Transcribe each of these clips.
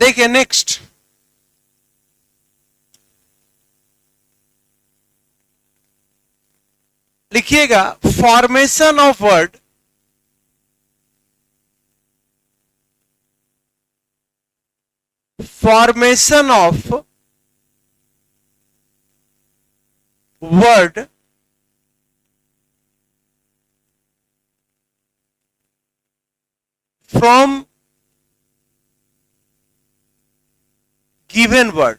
देखिए नेक्स्ट, लिखिएगा formation of word, formation of word from given word.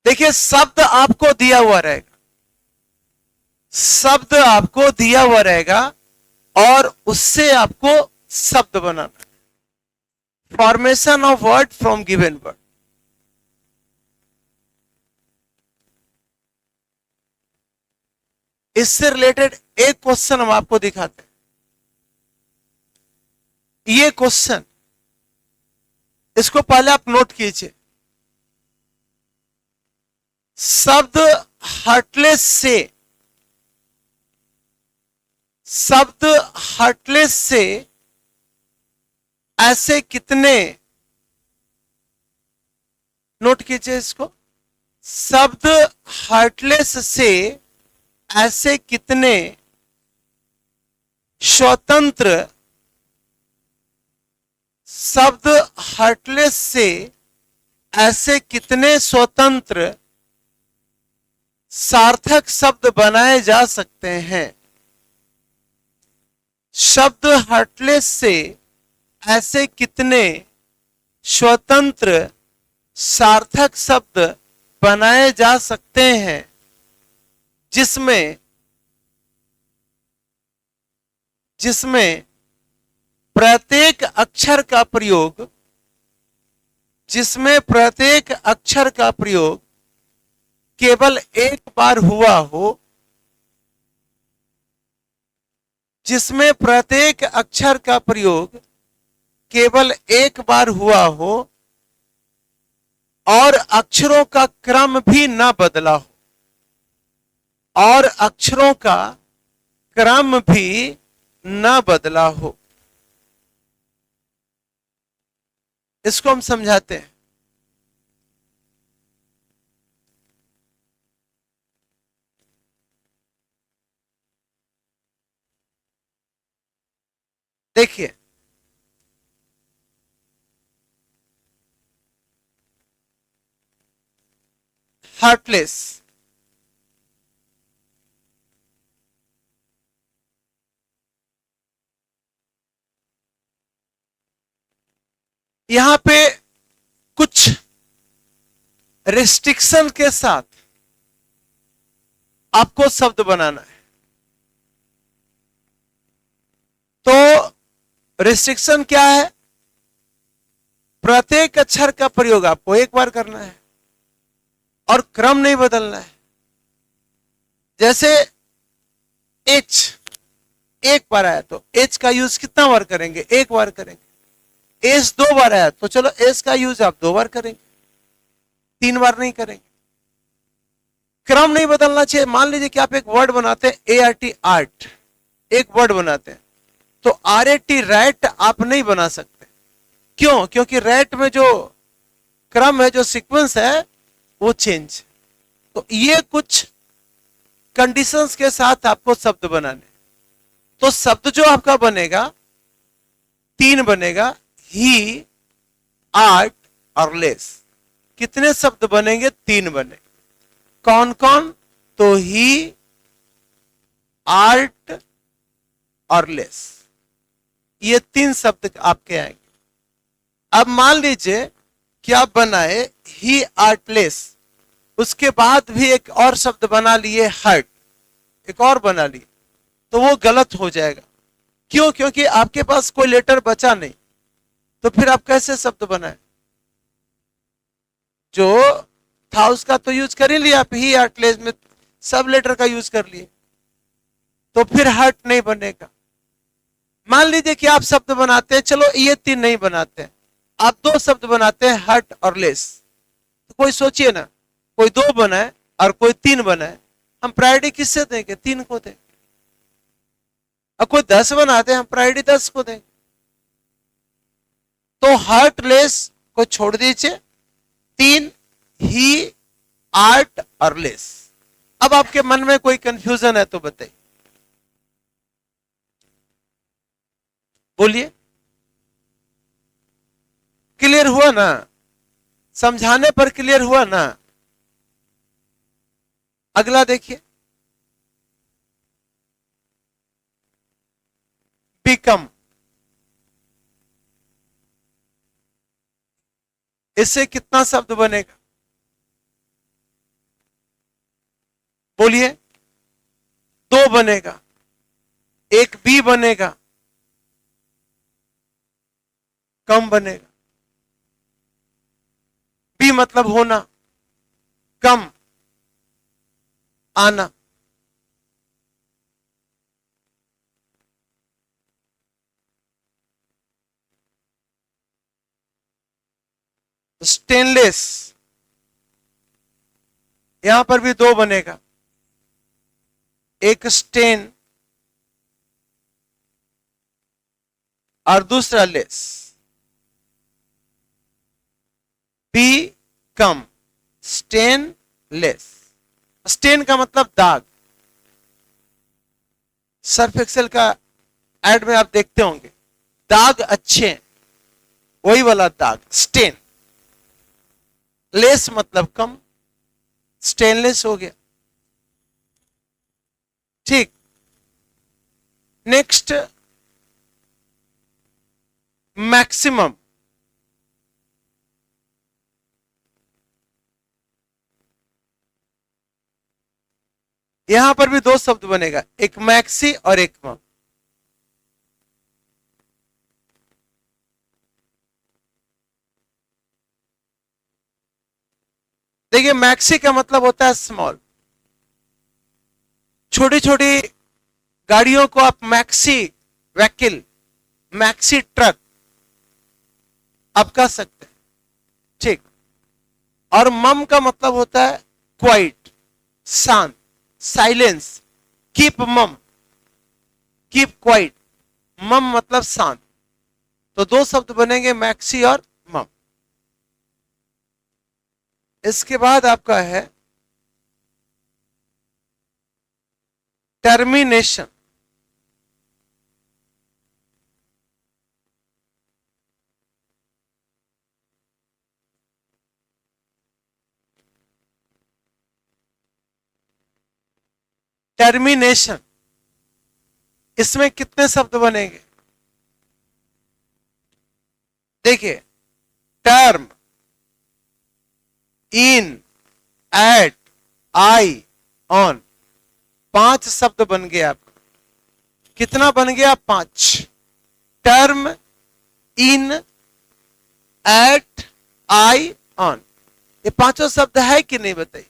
देखिए शब्द आपको दिया हुआ रहेगा, शब्द आपको दिया हुआ रहेगा और उससे आपको शब्द बनाना। Formation of word from given word. इससे रिलेटेड एक क्वेश्चन हम आपको दिखाते हैं। ये क्वेश्चन, इसको पहले आप नोट कीजिए। शब्द हार्टलेस से, शब्द हार्टलेस से ऐसे कितने, नोट कीजिए इसको, शब्द हार्टलेस से ऐसे कितने स्वतंत्र, शब्द हार्टलेस से ऐसे कितने स्वतंत्र सार्थक शब्द बनाए जा सकते हैं। शब्द हार्टलेस से ऐसे कितने स्वतंत्र सार्थक शब्द बनाए जा सकते हैं जिसमें प्रत्येक अक्षर का प्रयोग, जिसमें प्रत्येक अक्षर का प्रयोग केवल एक बार हुआ हो, जिसमें प्रत्येक अक्षर का प्रयोग केवल एक बार हुआ हो और अक्षरों का क्रम भी न बदला हो, और अक्षरों का क्रम भी न बदला हो। इसको हम समझाते हैं। देखिए हार्टलेस, यहां पे कुछ रिस्ट्रिक्शन के साथ आपको शब्द बनाना है। तो रिस्ट्रिक्शन क्या है? प्रत्येक अक्षर का प्रयोग आपको एक बार करना है और क्रम नहीं बदलना है। जैसे एच एक बार आया तो एच का यूज कितना बार करेंगे? एक बार करेंगे। एस दो बार आया तो चलो एस का यूज आप दो बार करेंगे, तीन बार नहीं करेंगे। क्रम नहीं बदलना चाहिए। मान लीजिए कि आप एक वर्ड बनाते हैं, ए आर टी आर्ट, एक वर्ड बनाते हैं, तो आर ए टी रैट आप नहीं बना सकते। क्यों? क्योंकि रैट में जो क्रम है, जो सीक्वेंस है, वो चेंज। तो ये कुछ कंडीशंस के साथ आपको शब्द बनाने। तो शब्द जो आपका बनेगा, तीन बनेगा, ही, आर्ट और लेस। कितने शब्द बनेंगे? तीन बने। कौन कौन? तो ही, आर्ट और लेस, ये तीन शब्द आपके आएंगे। अब मान लीजिए कि आप बनाए ही, आर्ट, लेस, उसके बाद भी एक और शब्द बना लिए हर्ट, एक और बना लिए, तो वो गलत हो जाएगा। क्यों? क्योंकि आपके पास कोई लेटर बचा नहीं। तो फिर आप कैसे शब्द बनाए? जो था उसका तो यूज कर ही लिया आप, ही, आर्ट, लेस में सब लेटर का यूज कर लिए, तो फिर हर्ट नहीं बनेगा। मान लीजिए कि आप शब्द बनाते हैं, चलो ये तीन नहीं बनाते हैं, आप दो शब्द बनाते हैं, हर्ट और लेस। तो कोई सोचिए ना, कोई दो बनाए और कोई तीन बनाए, हम प्रायोरिटी किससे देंगे? तीन को देंगे। अब कोई 10 बनाते हैं, हम प्रायोरिटी 10 को देंगे। तो हार्टलेस को छोड़ दीजिए, 3 ही, आर्ट और लेस। अब आपके मन में कोई कंफ्यूजन है तो बताइए, बोलिए। क्लियर हुआ ना? समझाने पर क्लियर हुआ ना? अगला देखिए, बिकम। इससे कितना शब्द बनेगा? बोलिए। 2 बनेगा, एक बी बनेगा, कम बनेगा। बी मतलब होना, कम आना। स्टेनलेस, यहां पर भी 2 बनेगा, एक स्टेन और दूसरा लेस। बी कम, स्टेन लेस। स्टेन का मतलब दाग। सर्फ एक्सेल का एड में आप देखते होंगे, दाग अच्छे हैं, वही वाला दाग स्टेन। लेस मतलब कम, स्टेनलेस हो गया। ठीक, नेक्स्ट मैक्सिमम। यहां पर भी 2 शब्द बनेगा, एक मैक्सी और एक मम। देखिए, मैक्सी का मतलब होता है स्मॉल। छोटी छोटी गाड़ियों को आप मैक्सी व्हीकल, मैक्सी ट्रक आप कह सकते हैं। ठीक, और मम का मतलब होता है क्वाइट, शांत, साइलेंस। कीप मम, कीप क्वाइट। मम मतलब शांत। तो 2 शब्द बनेंगे, मैक्सी और मम। इसके बाद आपका है टर्मिनेशन। टर्मिनेशन, इसमें कितने शब्द बनेंगे? देखिए, term, in, ate, I, on, 5 शब्द बन गए आपका। कितना बन गया? 5। Term, in, ate, I, on, ये 5 शब्द है कि नहीं बताइए?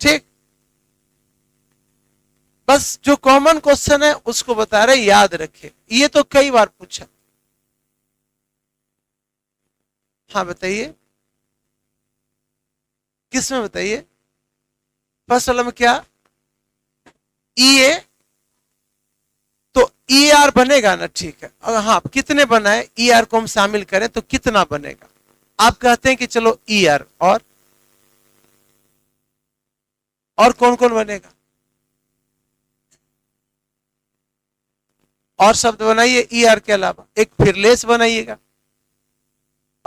ठीक, बस जो कॉमन क्वेश्चन है उसको बता रहे, याद रखिए, ये तो कई बार पूछा। हाँ बताइए, किसमें बताइए? फर्स्ट वाला में क्या? ई ए, तो ई आर बनेगा ना? ठीक है, और हाँ, कितने बनाए ई आर को हम शामिल करें तो कितना बनेगा? आप कहते हैं कि चलो ई आर, और कौन कौन बनेगा? और शब्द बनाइए ई आर के अलावा, एक फिर लेस बनाइएगा।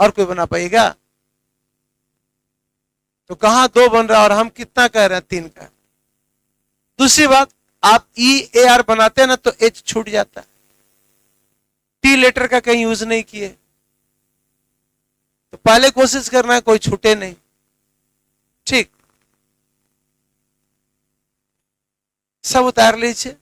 और कोई बना पाएगा? तो कहां 2 बन रहा है और हम कितना कह रहे हैं? 3 का। दूसरी बात, आप ई ए आर बनाते हैं ना तो एच छूट जाता है, टी लेटर का कहीं यूज नहीं किए। तो पहले कोशिश करना है कोई छूटे नहीं। ठीक, सब उतार लीजिए।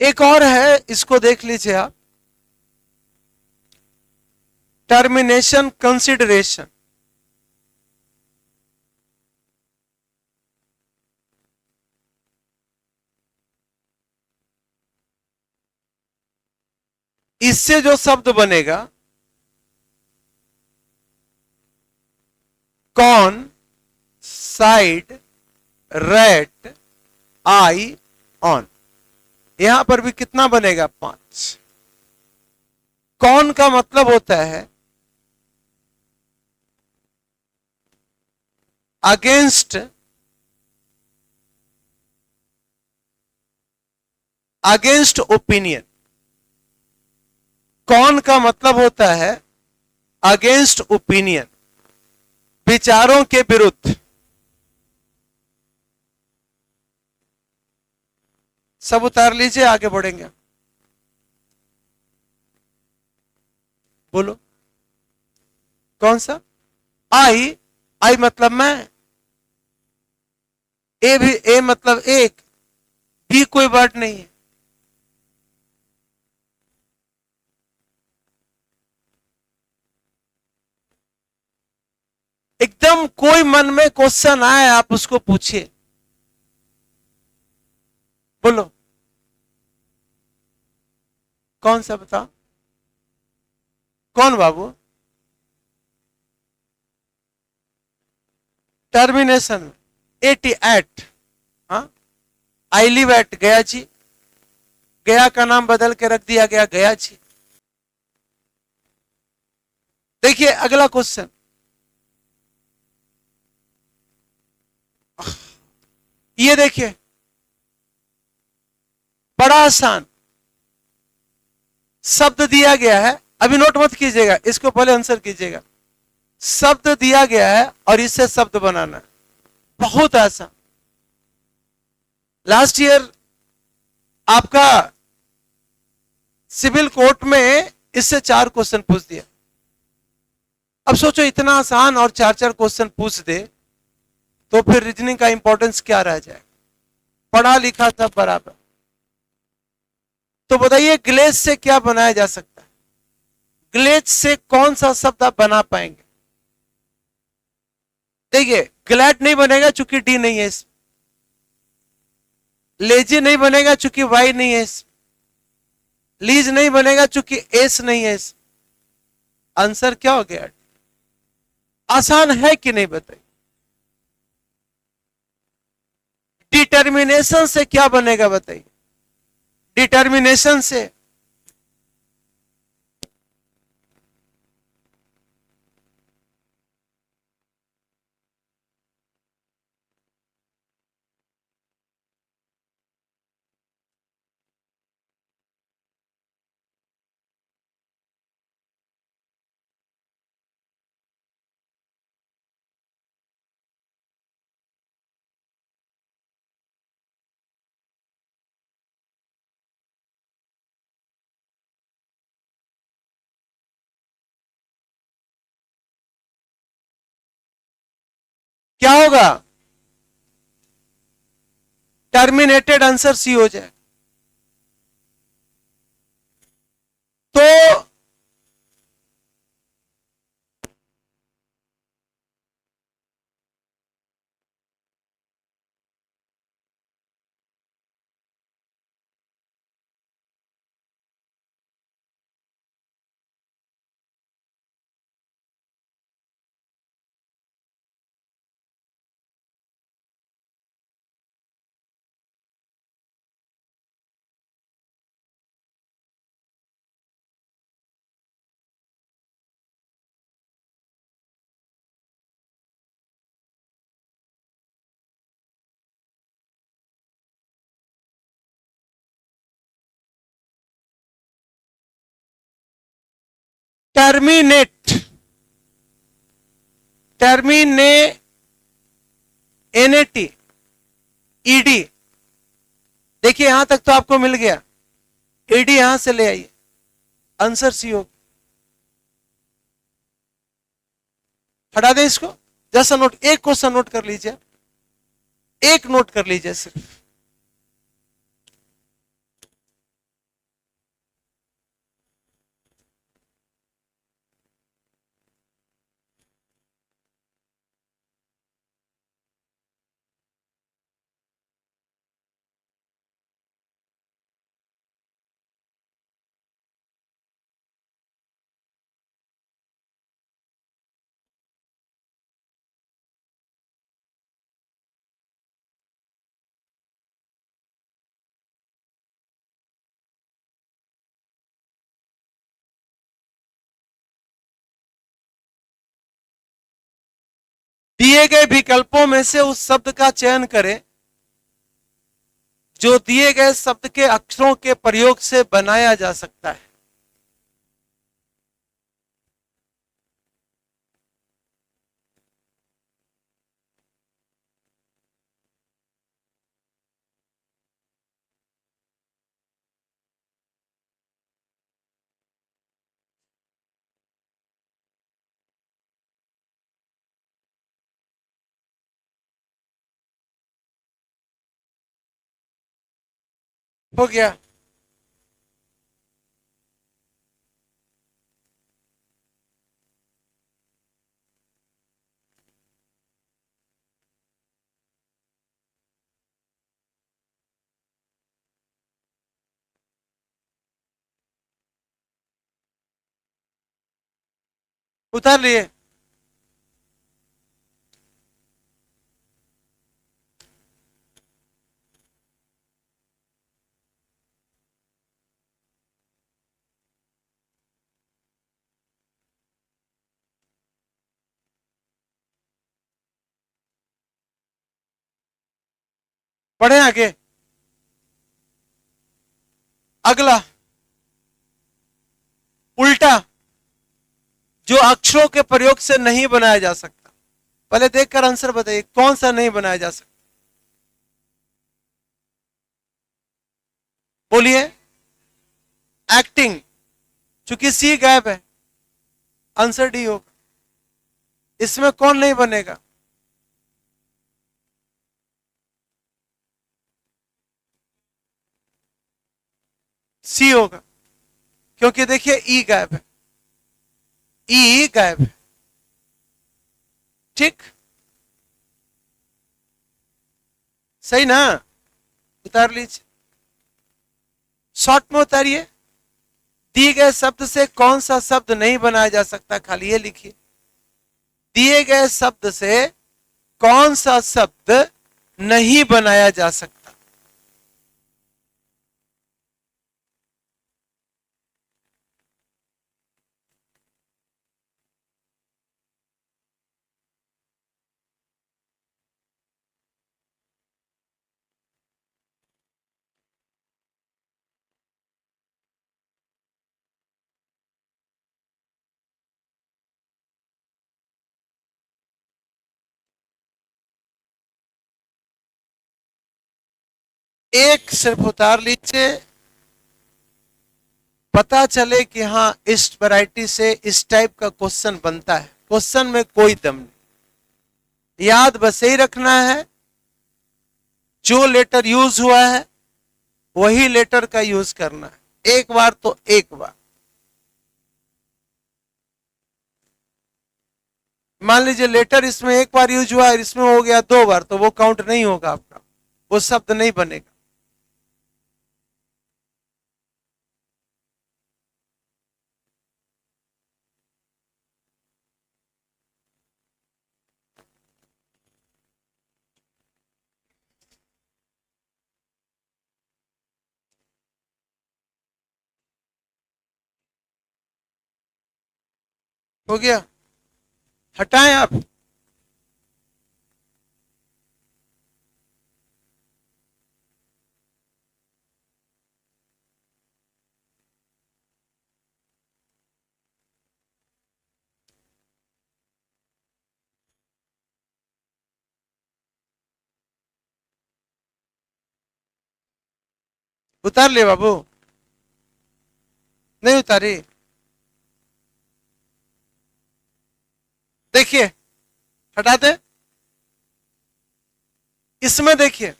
एक और है, इसको देख लीजिए आप, टर्मिनेशन कंसिडरेशन। इससे जो शब्द बनेगा con side rate I on, यहां पर भी कितना बनेगा 5। कौन का मतलब होता है अगेंस्ट, अगेंस्ट ओपिनियन। कौन का मतलब होता है अगेंस्ट ओपिनियन, विचारों के विरुद्ध। सब उतार लीजिए, आगे बढ़ेंगे। बोलो कौन सा? आई, आई मतलब मैं, ए भी, ए मतलब एक, भी कोई वर्ड नहीं है। एकदम कोई मन में क्वेश्चन आए आप उसको पूछिए। बोलो कौन सा बताओ? कौन बाबू? Termination, eight eight. हाँ, आई लिव एट गया जी, गया का नाम बदल के रख दिया गया गया जी। देखिए अगला क्वेश्चन, ये देखिए बड़ा आसान शब्द दिया गया है, अभी नोट मत कीजिएगा, इसको पहले आंसर कीजिएगा। शब्द दिया गया है और इससे शब्द बनाना है, बहुत आसान। लास्ट ईयर आपका सिविल कोर्ट में इससे 4 क्वेश्चन पूछ दिया। अब सोचो इतना आसान और 4-4 क्वेश्चन पूछ दे तो फिर रीजनिंग का इंपॉर्टेंस क्या रह जाए? पढ़ा लिखा सब बराबर। तो बताइए ग्लेज से क्या बनाया जा सकता है? ग्लेज से कौन सा शब्द आप बना पाएंगे? देखिए ग्लैड नहीं बनेगा चूंकि डी नहीं है इसमें, लेजी नहीं बनेगा चूंकि वाई नहीं है इसमें, लीज नहीं बनेगा चूंकि एस नहीं है इसमें। आंसर क्या हो गया? आसान है कि नहीं बताइए? डिटर्मिनेशन से क्या बनेगा बताइए? डिटर्मिनेशन से क्या होगा? टर्मिनेटेड, आंसर सी हो जाए। तो टर्मिनेट, टर्मिने, एनएटी, ईडी। देखिए यहां तक तो आपको मिल गया, ईडी यहां से ले आइए, आंसर सी हो। हटा दें इसको, जैसा नोट, एक क्वेश्चन नोट कर लीजिए, एक नोट कर लीजिए सिर्फ। दिए गए विकल्पों में से उस शब्द का चयन करें जो दिए गए शब्द के अक्षरों के प्रयोग से बनाया जा सकता है। हो गया। उतार लिए। बढ़े आगे। अगला उल्टा, जो अक्षरों के प्रयोग से नहीं बनाया जा सकता। पहले देखकर आंसर बताइए कौन सा नहीं बनाया जा सकता। बोलिए। एक्टिंग, चूंकि सी गायब है, आंसर डी होगा। इसमें कौन नहीं बनेगा? सी होगा, क्योंकि देखिए ई गायब है, ई गायब है। ठीक, सही ना? उतार लीजिए, शॉर्ट में उतारिए। दिए गए शब्द से कौन सा शब्द नहीं बनाया जा सकता, खाली ये लिखिए। दिए गए शब्द से कौन सा शब्द नहीं बनाया जा सकता। एक सिर्फ उतार लीजिए, पता चले कि हाँ इस वैरायटी से इस टाइप का क्वेश्चन बनता है। क्वेश्चन में कोई दम नहीं, याद बस यही रखना है, जो लेटर यूज हुआ है वही लेटर का यूज करना है। एक बार तो एक बार। मान लीजिए लेटर इसमें एक बार यूज हुआ है, इसमें हो गया 2 बार, तो वो काउंट नहीं होगा आपका, वो शब्द नहीं बनेगा। हो गया, हटाएं आप। उतार ले बाबू, नहीं उतारी। देखिए, हटा दे। इसमें देखिए,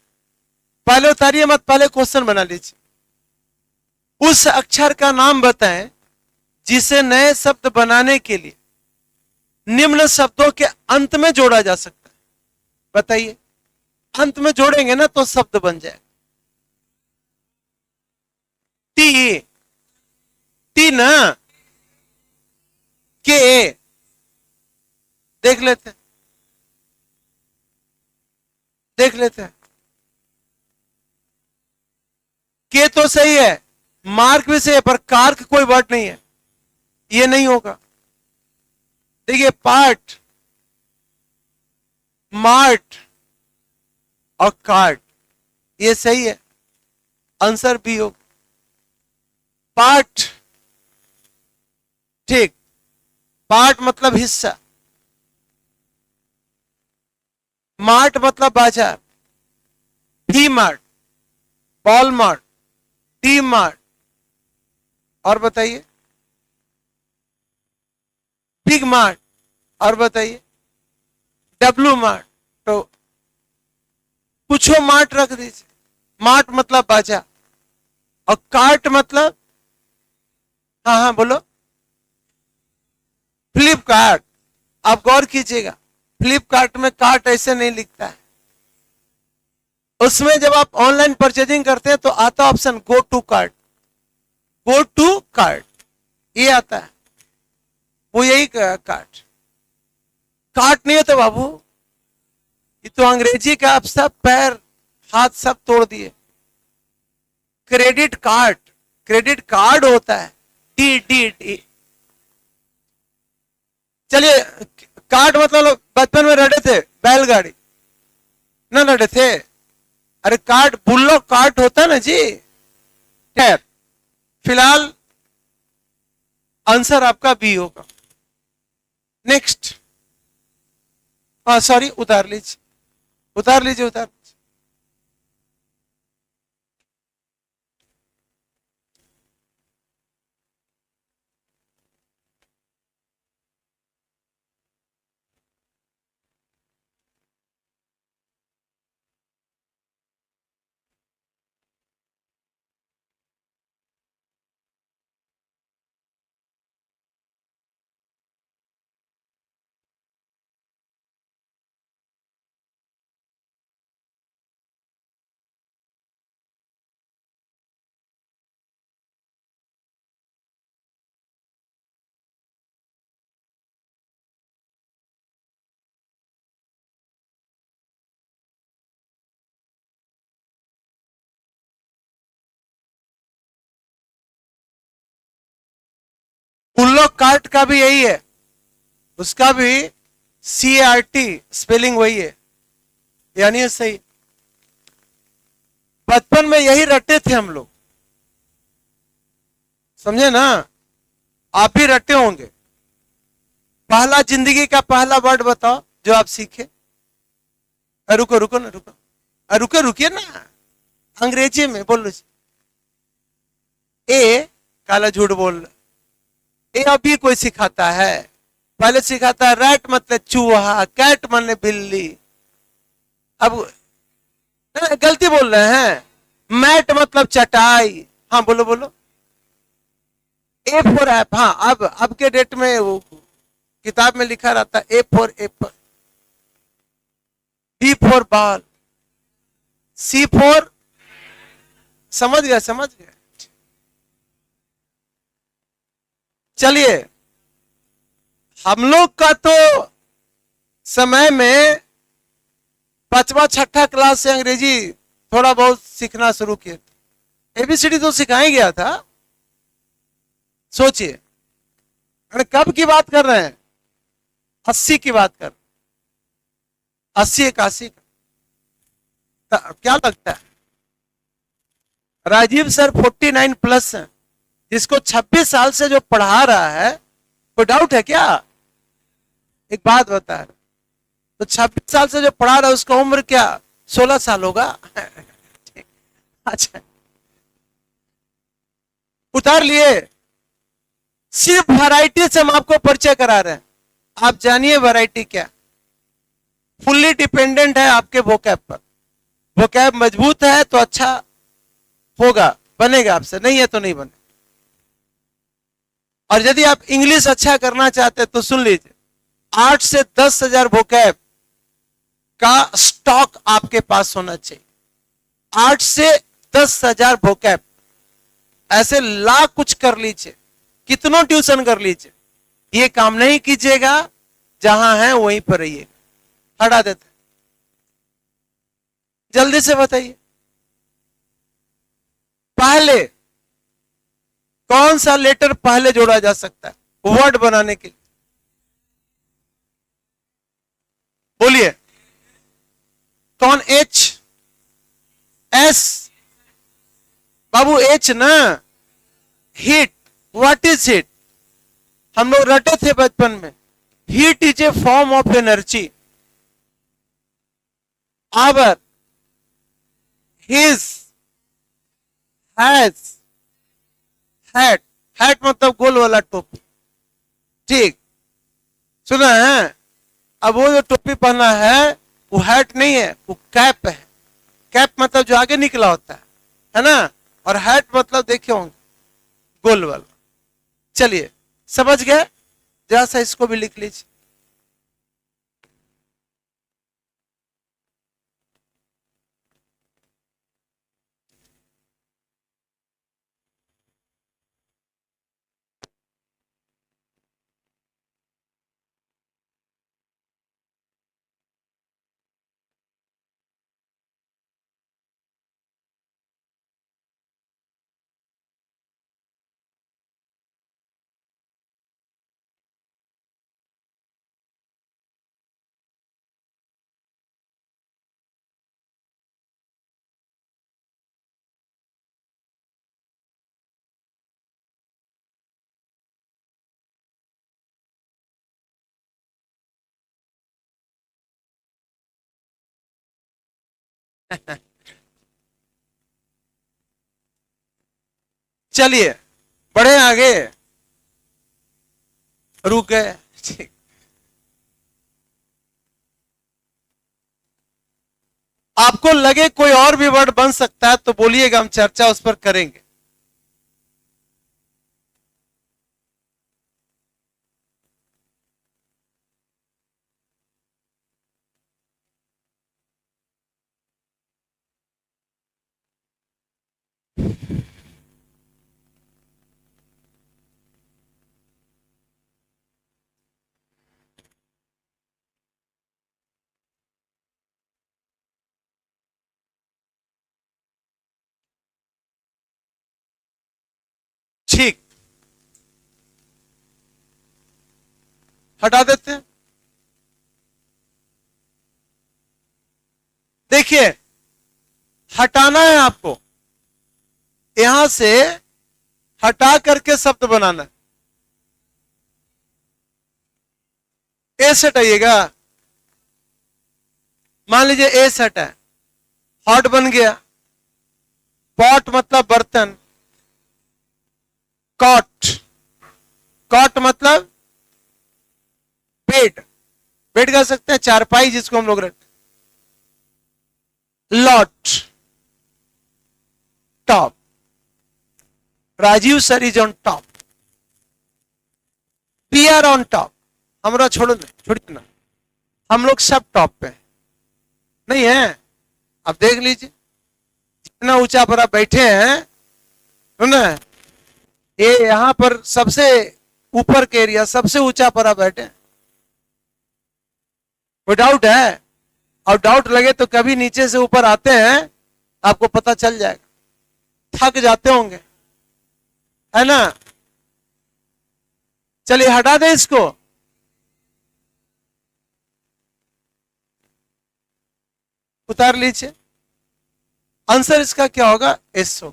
पहले उतारिए मत, पहले क्वेश्चन बना लीजिए। उस अक्षर का नाम बताएं जिसे नए शब्द बनाने के लिए निम्न शब्दों के अंत में जोड़ा जा सकता है। बताइए, अंत में जोड़ेंगे ना तो शब्द बन जाए। टी, टी ना, के, देख लेते हैं, देख लेते हैं। के तो सही है, मार्क भी सही है, पर कार्क कोई वर्ड नहीं है, ये नहीं होगा। देखिए, पार्ट, मार्ट और कार्ट, ये सही है, आंसर बी हो। पार्ट, ठीक, पार्ट मतलब हिस्सा, मार्ट मतलब बाजार, D mart, ball mart, D mart, और बताइए बिग मार्ट, और बताइए डब्लू मार्ट। तो कुछो मार्ट रख दीजिए, मार्ट मतलब बाजार, और कार्ट मतलब, हाँ हाँ बोलो, फ्लिपकार्ट। आप गौर कीजिएगा, फ्लिपकार्ट में कार्ट ऐसे नहीं लिखता है, उसमें जब आप ऑनलाइन परचेजिंग करते हैं तो आता option go to cart, go to cart, ये आता है, वो यही कार्ट, कार्ट नहीं होता बाबू, ये तो अंग्रेजी का आप सब पैर हाथ सब तोड़ दिए। क्रेडिट कार्ड, क्रेडिट कार्ड होता है, डी डी डी। चलिए, कार्ड मतलब बचपन में रटे थे बैलगाड़ी, ना रटे थे, अरे कार्ड बुल्लो कार्ट होता है ना जी। खैर, फिलहाल आंसर आपका बी होगा। नेक्स्ट, हाँ सॉरी, उतार लीजिए, उतार लीजिए, उतार लीजिए। बुल्लो कार्ट का भी यही है, उसका भी CART स्पेलिंग वही है, यानी सही। बचपन में यही रटे थे हम लोग, समझे ना, आप भी रटे होंगे। पहला जिंदगी का पहला वर्ड बताओ जो आप सीखे। रुको रुको ना, रुको, रुको, रुकिए ना, अंग्रेजी में बोलो। ए, काला झूठ बोल रहा, ये अभी कोई सिखाता है, पहले सिखाता है रैट मतलब चूहा, कैट मतलब बिल्ली। अब गलती बोल रहे हैं, मैट मतलब चटाई, हाँ बोलो बोलो। ए फॉर ऐप, हाँ अब के डेट में वो किताब में लिखा रहता है A for apple, B for ball, C for, समझ गया समझ गया। चलिए, हम लोग का तो समय में पांचवा छठा क्लास से अंग्रेजी थोड़ा बहुत सीखना शुरू किए थे, ABCD तो सिखाया गया था। सोचिए, अरे कब की बात कर रहे हैं, 80 की बात कर, 80 81 का। क्या लगता है राजीव सर 49 प्लस हैं, जिसको 26 साल से जो पढ़ा रहा है, कोई डाउट है क्या? एक बात बता रहा, तो 26 साल से जो पढ़ा रहा है उसका उम्र क्या 16 साल होगा? अच्छा, उतार लिए। सिर्फ वैरायटी से हम आपको परिचय करा रहे हैं, आप जानिए वैरायटी क्या। फुल्ली डिपेंडेंट है आपके वोकैब पर, वोकैब मजबूत है तो अच्छा होगा, बनेगा आपसे, नहीं है तो नहीं बने। और यदि आप इंग्लिश अच्छा करना चाहते हैं तो सुन लीजिए, 8 से 10,000 वोकैब का स्टॉक आपके पास होना चाहिए। 8 से 10,000 वोकैब, ऐसे लाख कुछ कर लीजिए, कितनों ट्यूशन कर लीजिए, ये काम नहीं कीजिएगा, जहां है वहीं पर रहिए, हटा देते। जल्दी से बताइए, पहले कौन सा लेटर पहले जोड़ा जा सकता है वर्ड बनाने के लिए? बोलिए। कौन एच? एस? बाबू एच ना, हीट। What is heat? हम लोग रटे थे बचपन में, heat is a form of energy. Hour, his, has, hat. Hat मतलब गोल वाला टोपी, ठीक, सुना है? अब वो जो टोपी पहना है वो हैट नहीं है, वो कैप है। कैप मतलब जो आगे निकला होता है ना? और हैट मतलब देखे होंगे गोल वाला। चलिए, समझ गए? जरा सा इसको भी लिख लीजिए। चलिए, बढ़े आगे। रुक गए, ठीक। आपको लगे कोई और भी वर्ड बन सकता है तो बोलिएगा, हम चर्चा उस पर करेंगे। ठीक, हटा देते हैं। देखिए, हटाना है आपको, यहां से हटा करके शब्द बनाना है। ए से हटाइएगा। मान लीजिए ए से हटा है, हॉट बन गया। पॉट मतलब बर्तन। कॉट, कॉट मतलब बेड। बेड कह सकते हैं, चारपाई जिसको हम लोग रखते। Lot, top. Rajiv sir is on top, we are on top. हमारा छोड़ो, छोड़िए ना, हम लोग सब टॉप पे नहीं है। अब देख लीजिए, जितना ऊंचा पर आप बैठे हैं, है ना? ये यहां पर सबसे ऊपर के एरिया, सबसे ऊंचा पर आप बैठे हैं। कोई डाउट है? और डाउट लगे तो कभी नीचे से ऊपर आते हैं, आपको पता चल जाएगा। थक जाते होंगे, है ना? चलिए, हटा दे इसको। उतार लीजिए। आंसर इसका क्या होगा? एसओ।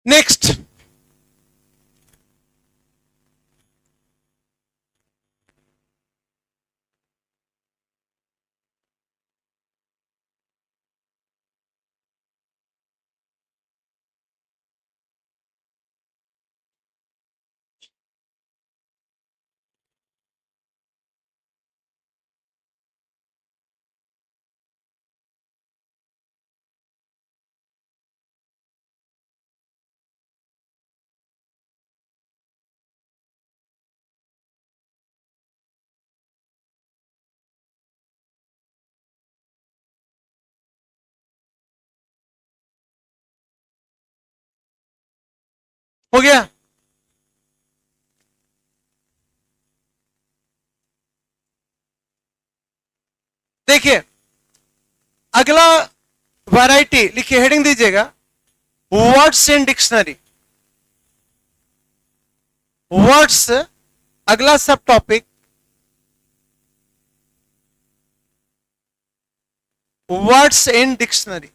नेक्स्ट, हो गया? देखिए अगला वैरायटी लिखिए, हेडिंग दीजिएगा वर्ड्स इन डिक्शनरी। वर्ड्स, अगला सब topic words in dictionary.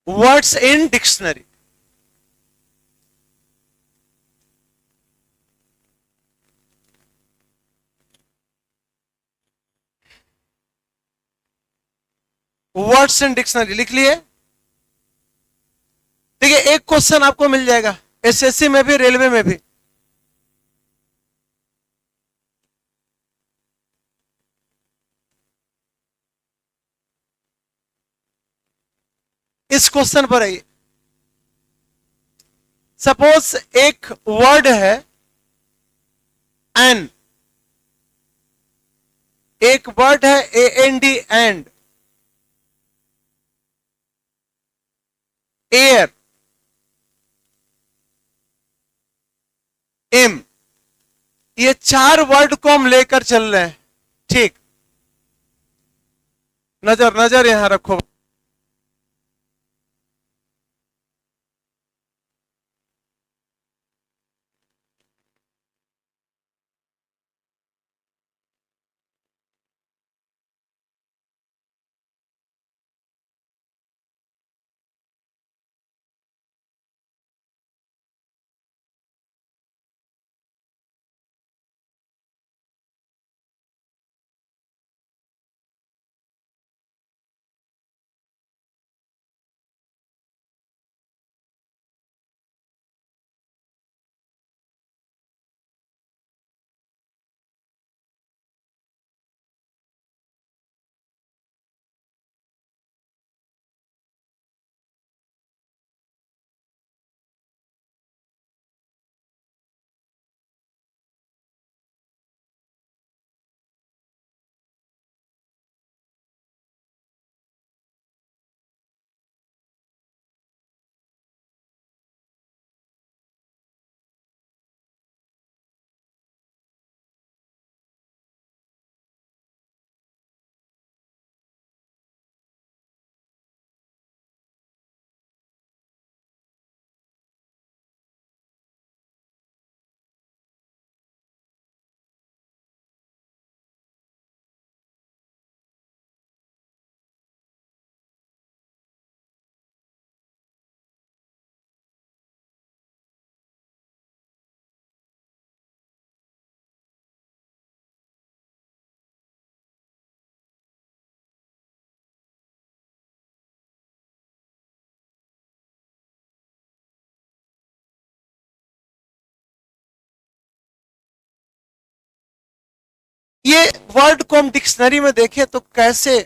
Words in dictionary. Words in dictionary लिख लिए। देखिए एक क्वेश्चन आपको मिल जाएगा एसएससी में भी, रेलवे में भी। इस क्वेश्चन पर आइए। सपोज एक वर्ड है एन, एक वर्ड है AND, एंड, एयर, एम, ये चार वर्ड को हम लेकर चल रहे हैं। ठीक, नजर नजर यहां रखो। ये वर्ड को हम डिक्शनरी में देखें तो कैसे,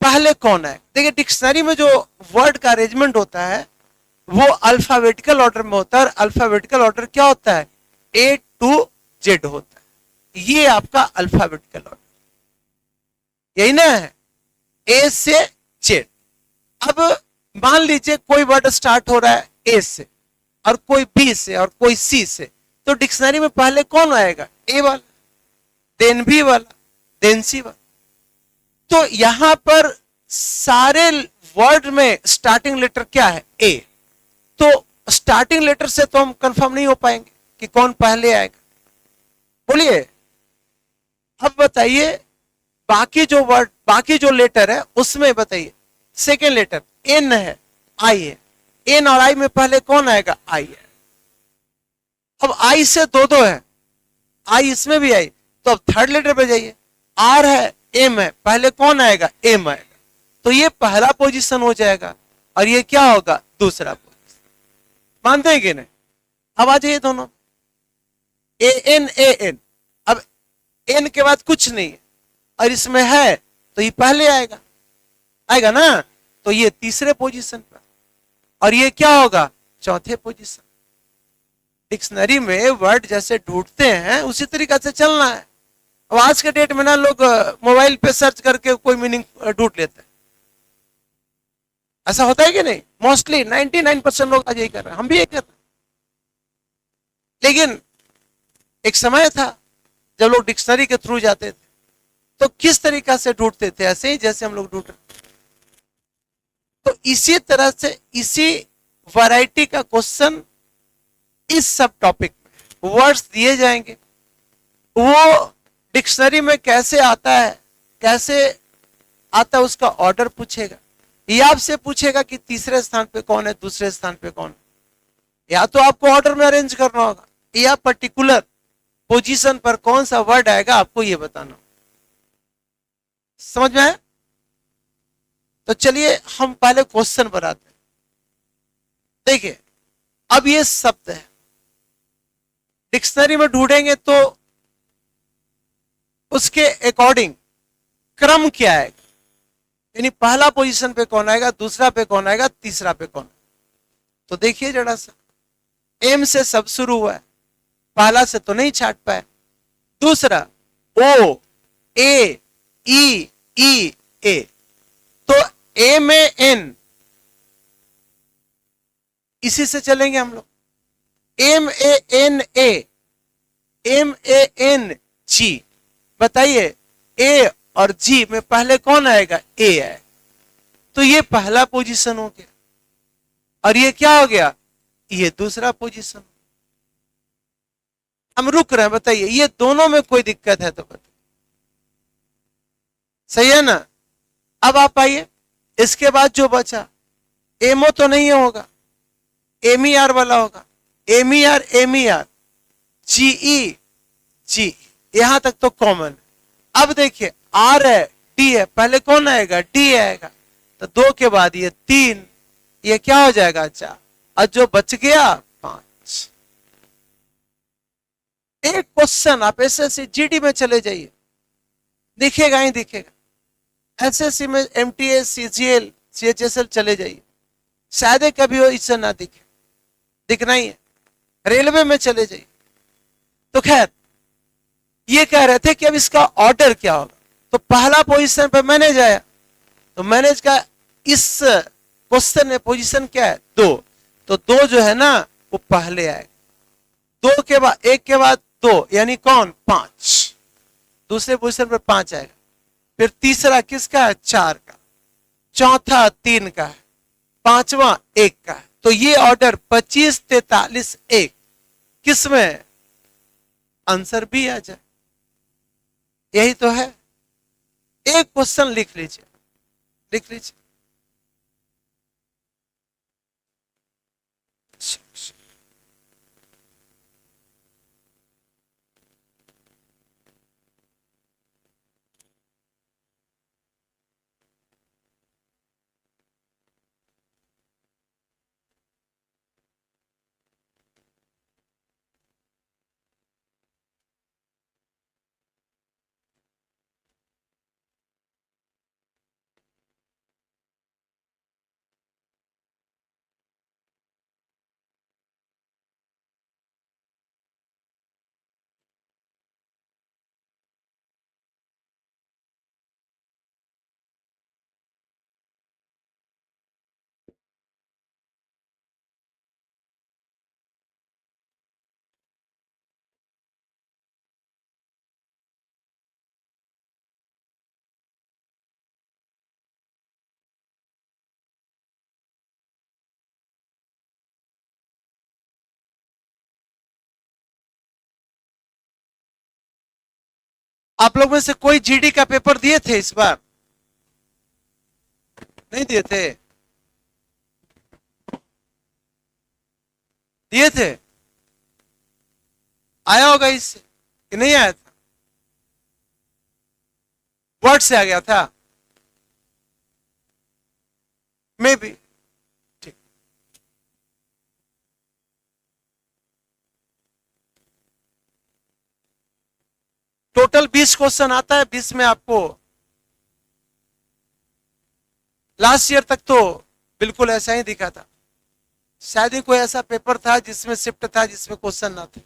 पहले कौन है? देखिए डिक्शनरी में जो वर्ड का अरेंजमेंट होता है वो अल्फाबेटिकल ऑर्डर में होता है, और अल्फाबेटिकल ऑर्डर क्या होता है? A to Z होता है। ये आपका अल्फाबेटिकल ऑर्डर, यही ना है, A से Z। अब मान लीजिए कोई वर्ड स्टार्ट हो रहा है A से, और कोई B से, और कोई C से, तो डिक्शनरी में पहले कौन आएगा? A वाला, देन B वाला, देन C वाला। तो यहां पर सारे वर्ड में स्टार्टिंग लेटर क्या है? A। तो स्टार्टिंग लेटर से तो हम कंफर्म नहीं हो पाएंगे कि कौन पहले आएगा। बोलिए, अब बताइए बाकी जो वर्ड, बाकी जो लेटर है उसमें बताइए। सेकेंड लेटर N है, I है, N और I में पहले कौन आएगा? I है। अब I से दो दो है, I इसमें भी आई, तो अब थर्ड लेटर पे जाइए। R है, M है, पहले कौन आएगा? M आएगा। तो ये पहला पोजीशन हो जाएगा, और ये क्या होगा? दूसरा पोजीशन। मानते हैं कि नहीं? अब आ जाइए दोनों, AN AN। अब N के बाद कुछ नहीं है, और इसमें है तो ये पहले आएगा, आएगा ना? तो ये तीसरे पोजीशन पर, और ये क्या होगा? चौथे पोजीशन। डिक्शनरी में वर्ड जैसे ढूंढते हैं उसी तरीके से चलना है। अब आज के डेट में ना लोग मोबाइल पे सर्च करके कोई मीनिंग ढूंढ लेते हैं। ऐसा होता है कि नहीं? मोस्टली 99% लोग आज यही कर रहे हैं, हम भी यही कर रहे हैं। लेकिन एक समय था जब लोग डिक्शनरी के थ्रू जाते थे, तो किस तरीका से ढूंढते थे? ऐसे ही जैसे हम लोग ढूंढ रहे। तो इसी तरह से इसी वैरायटी का क्वेश्चन इस सब टॉपिक में वर्ड्स दिए जाएंगे, वो डिक्शनरी में कैसे आता है, कैसे आता है, उसका ऑर्डर पूछेगा। ये आपसे पूछेगा कि तीसरे स्थान पे कौन है, दूसरे स्थान पे कौन है। या तो आपको ऑर्डर में अरेंज करना होगा, या पर्टिकुलर पोजीशन पर कौन सा वर्ड आएगा आपको ये बताना। समझ में आया? तो चलिए हम पहले क्वेश्चन पर आते हैं। देखिए, अब ये शब्द है, डिक्शनरी में ढूंढेंगे तो उसके अकॉर्डिंग क्रम क्या है, यानी पहला पोजीशन पे कौन आएगा, दूसरा पे कौन आएगा, तीसरा पे कौन। तो देखिए जरा सा, एम से सब शुरू हुआ है, पहला से तो नहीं छाट पाए। दूसरा ओ ए ई ए, तो ए में एन, इसी से चलेंगे हम लोग। M A N A, M A N G, बताइए ए और जी में पहले कौन आएगा? ए है। तो ये पहला पोजीशन हो गया, और ये क्या हो गया? ये दूसरा पोजीशन। हम रुक रहे हैं, बताइए ये दोनों में कोई दिक्कत है तो बताइए, सही है ना? अब आप आइए, इसके बाद जो बचा एमओ तो नहीं होगा, एमईआर वाला होगा, एमईआर जीई जी, यहां तक तो कॉमन। अब देखिए आर है, डी है, पहले कौन आएगा? डी आएगा। तो दो के बाद ये तीन, ये क्या हो जाएगा? चार, और जो बच गया 5। एक क्वेश्चन आप एसएससी जीडी में चले जाइए, दिखेगा ही दिखेगा। एसएससी में एमटीएस सीजीएल सीएचएसएल चले जाइए, शायद कभी वो इससे ना दिखे, दिखना ही है। रेलवे में चले जाइए। तो खैर ये कह रहे थे कि अब इसका ऑर्डर क्या होगा। तो पहला पोजीशन पे मैनेज आया, तो मैनेज का इस क्वेश्चन में पोजीशन क्या है? 2। तो 2 जो है ना वो पहले आएगा, 2 के बाद 1 के बाद 2, यानी कौन? 5। दूसरे पोजीशन पर 5 आएगा। फिर तीसरा किसका है? 4 का। चौथा 3 का है, पांचवा 1 का है। तो ये ऑर्डर 25 43 1 किसमें? आंसर भी आ जाए, यही तो है। एक क्वेश्चन लिख लीजिए, लिख लीजिए। आप लोग में से कोई जीडी का पेपर दिए थे इस बार? नहीं दिए थे? दिए थे? आया होगा इससे कि नहीं आया था? वर्ड से आ गया था मे बी। ठीक, टोटल 20 क्वेश्चन आता है। 20 में आपको लास्ट ईयर तक तो बिल्कुल ऐसा ही दिखा था, शायद ही कोई ऐसा पेपर था जिसमें शिफ्ट था जिसमें क्वेश्चन ना थे।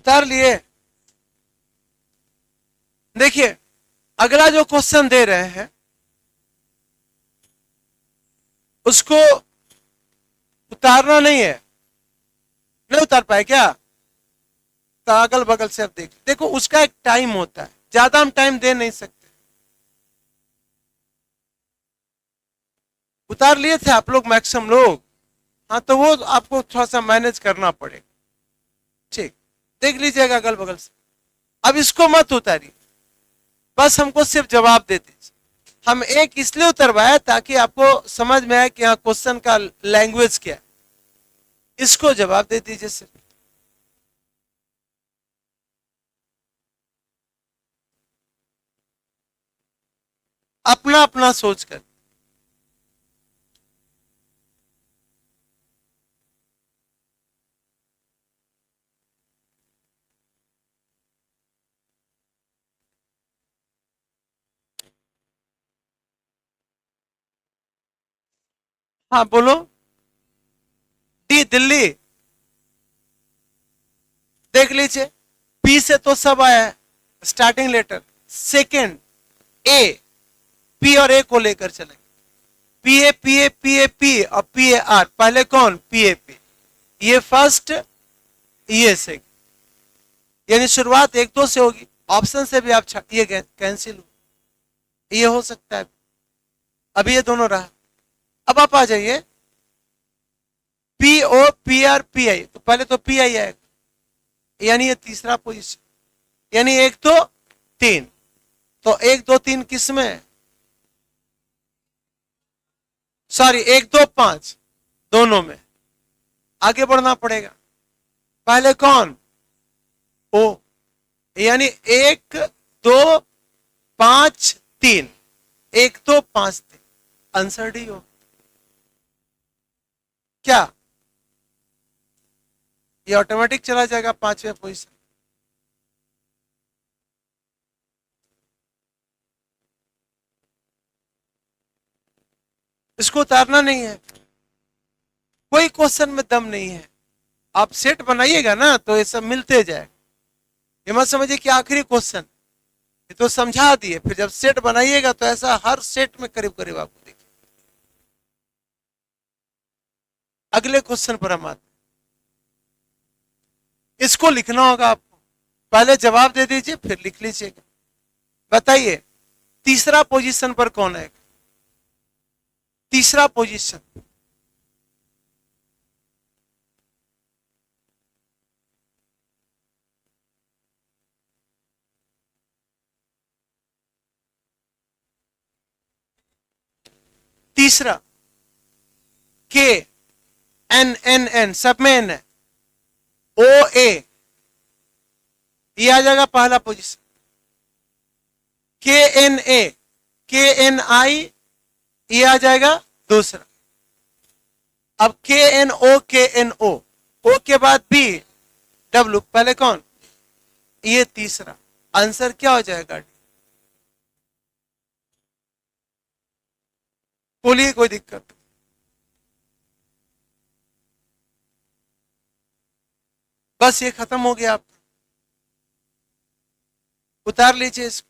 उतार लिए। देखिए अगला जो क्वेश्चन दे रहे हैं उसको उतारना नहीं है, नहीं उतार पाए क्या? तो अगल बगल से अब देखो उसका एक टाइम होता है, ज्यादा हम टाइम दे नहीं सकते। उतार लिए थे आप लोग मैक्सिमम लोग? हाँ तो वो आपको थोड़ा सा मैनेज करना पड़ेगा। ठीक, देख लीजिएगा अगल बगल से। अब इसको मत उतारिए, बस हमको सिर्फ जवाब दे दीजिए। हम एक इसलिए उतरवाया ताकि आपको समझ में आए कि हाँ क्वेश्चन का लैंग्वेज क्या है। इसको जवाब दे दीजिए सिर्फ। अपना अपना सोच कर। हाँ बोलो। डी दिल्ली। देख लीजिए, पी से तो सब आया है स्टार्टिंग लेटर। सेकेंड ए, पी और ए को लेकर चलेंगे। P A P A P A P और पी ए आर। पहले कौन? P A P. ये फर्स्ट, ये सेकेंड, यानी शुरुआत एक दो से होगी। ऑप्शन से भी आप ये कैंसिल हो, ये हो सकता है। अभी ये दोनों रहा। अब आप आ जाइए P O P R P I. तो पहले तो पी आई आएगा, यानी ये तीसरा पोजीशन। यानी एक दो तीन। तो एक दो तीन किस में है? सॉरी, एक दो पांच दोनों में। आगे बढ़ना पड़ेगा। पहले कौन? ओ, यानी एक दो पांच तीन। एक दो पांच तीन, आंसर डी हो। क्या ये ऑटोमेटिक चला जाएगा पांचवें पोजीशन? इसको उतारना नहीं है, कोई क्वेश्चन में दम नहीं है। आप सेट बनाइएगा ना तो ये सब मिलते जाएगा। ये मत समझिए कि आखिरी क्वेश्चन, ये तो समझा दिए। फिर जब सेट बनाइएगा तो ऐसा हर सेट में करीब करीब आपको देखिए। अगले क्वेश्चन पर हम आते। इसको लिखना होगा आपको, पहले जवाब दे दीजिए फिर लिख लीजिएगा। बताइए तीसरा पोजीशन पर कौन है? तीसरा पोजीशन, तीसरा के एन एन एन, सब में एन है। ओ ए, ये आ जाएगा पहला पोजीशन। के एन ए, के एन आई, ये आ जाएगा दूसरा। अब के एन ओ, के एन ओ के बाद बी डब्ल्यू, पहले कौन? ये तीसरा। आंसर क्या हो जाएगा? बोलिए, कोई दिक्कत? बस ये खत्म हो गया। आप उतार लीजिए इसको।